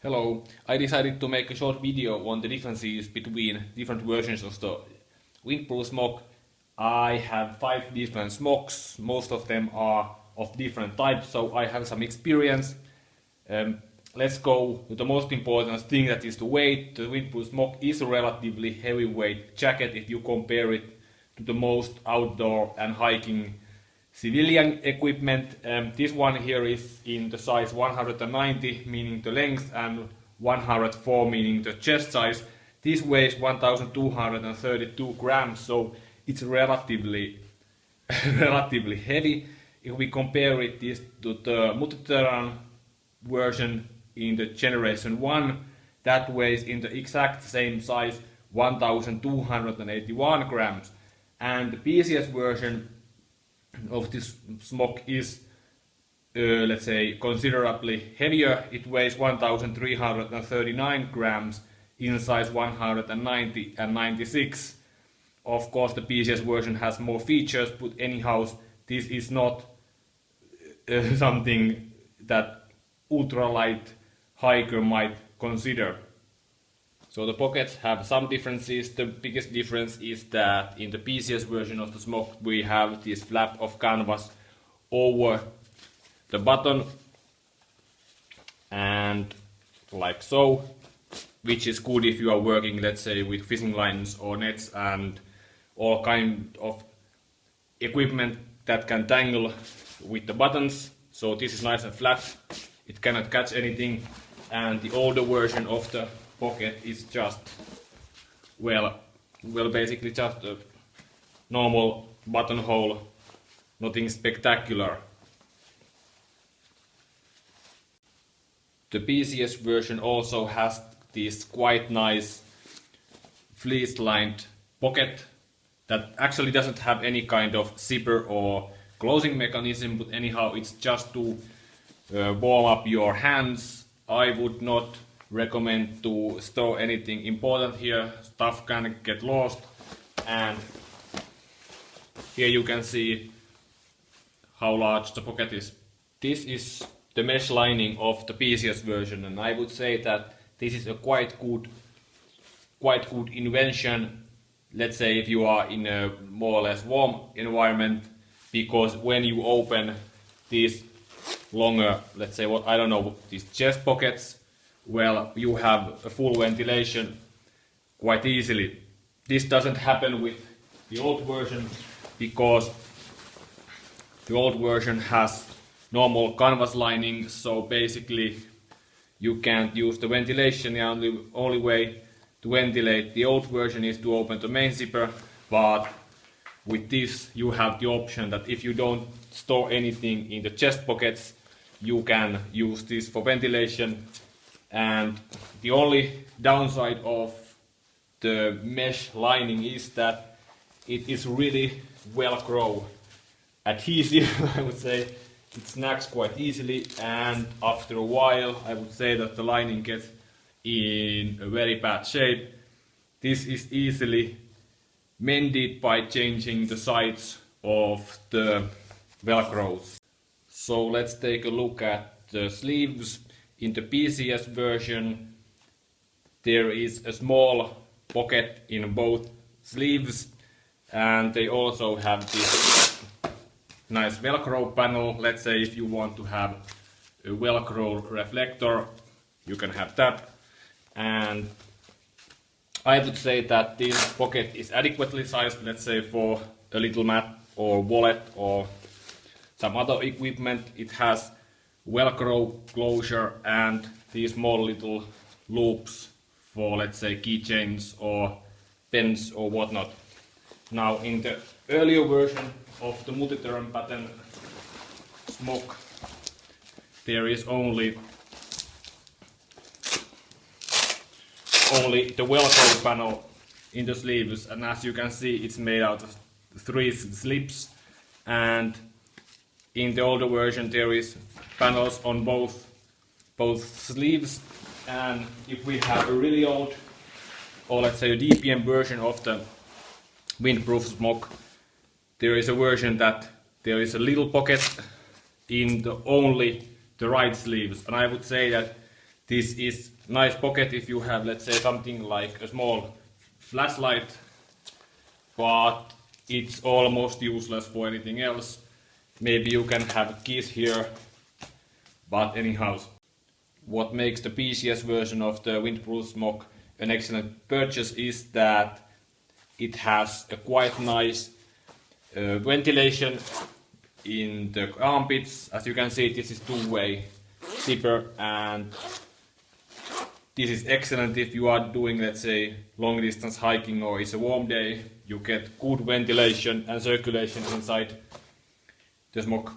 Hello, I decided to make a short video on the differences between different versions of the Windproof Smock. I have 5 different smocks, most of them are of different types, so I have some experience. Let's go to the most important thing, that is the weight. The Windproof Smock is a relatively heavyweight jacket if you compare it to the most outdoor and hiking civilian equipment. This one here is in the size 190, meaning the length, and 104, meaning the chest size. This weighs 1232 grams, so it's relatively relatively heavy. If we compare it this to the multi-terrain version in the generation 1, that weighs in the exact same size 1281 grams, and the PCS version of this smock is let's say considerably heavier. It weighs 1339 grams in size 190 and 96. Of course the PCS version has more features, but anyhow this is not something that ultralight hiker might consider. So the pockets have some differences. The biggest difference is that in the PCS version of the smock we have this flap of canvas over the button, and like so, which is good if you are working, let's say, with fishing lines or nets and all kind of equipment that can tangle with the buttons. So this is nice and flat, it cannot catch anything. And the older version of the pocket is just basically just a normal buttonhole, nothing spectacular. The PCS version also has this quite nice fleece lined pocket that actually doesn't have any kind of zipper or closing mechanism, but anyhow it's just to warm up your hands. I would not recommend to store anything important here, stuff can get lost. And here you can see how large the pocket is. This is the mesh lining of the PCS version, and I would say that this is a quite good invention, let's say if you are in a more or less warm environment, because when you open these longer, let's say, what I don't know, these chest pockets, well, you have a full ventilation quite easily. This doesn't happen with the old version, because the old version has normal canvas lining, so basically you can't use the ventilation. The only way to ventilate the old version is to open the main zipper, but with this you have the option that if you don't store anything in the chest pockets, you can use this for ventilation. And the only downside of the mesh lining is that it is really Velcro adhesive. I would say it snags quite easily, and after a while I would say that the lining gets in a very bad shape. This is easily mended by changing the sides of the velcros. So let's take a look at the sleeves. In the PCS version there is a small pocket in both sleeves, and they also have this nice velcro panel. Let's say if you want to have a velcro reflector, you can have that. And I would say that this pocket is adequately sized, let's say for a little mat or wallet or some other equipment. It has velcro closure and these small little loops for, let's say, keychains or pens or whatnot. Now in the earlier version of the multi-terrain pattern smock, there is only the velcro panel in the sleeves, and as you can see it's made out of 3 slips. And in the older version there is panels on both sleeves. And if we have a really old, or let's say a DPM version of the Windproof Smock, there is a version that there is a little pocket in only the right sleeves, and I would say that This is nice pocket if you have, let's say, something like a small flashlight, but it's almost useless for anything else. Maybe you can have keys here, but anyhow. What makes the PCS version of the Windproof Smock an excellent purchase is that it has a quite nice ventilation in the armpits. As you can see, this is two-way zipper, and this is excellent if you are doing, let's say, long distance hiking or it's a warm day. You get good ventilation and circulation inside the smock.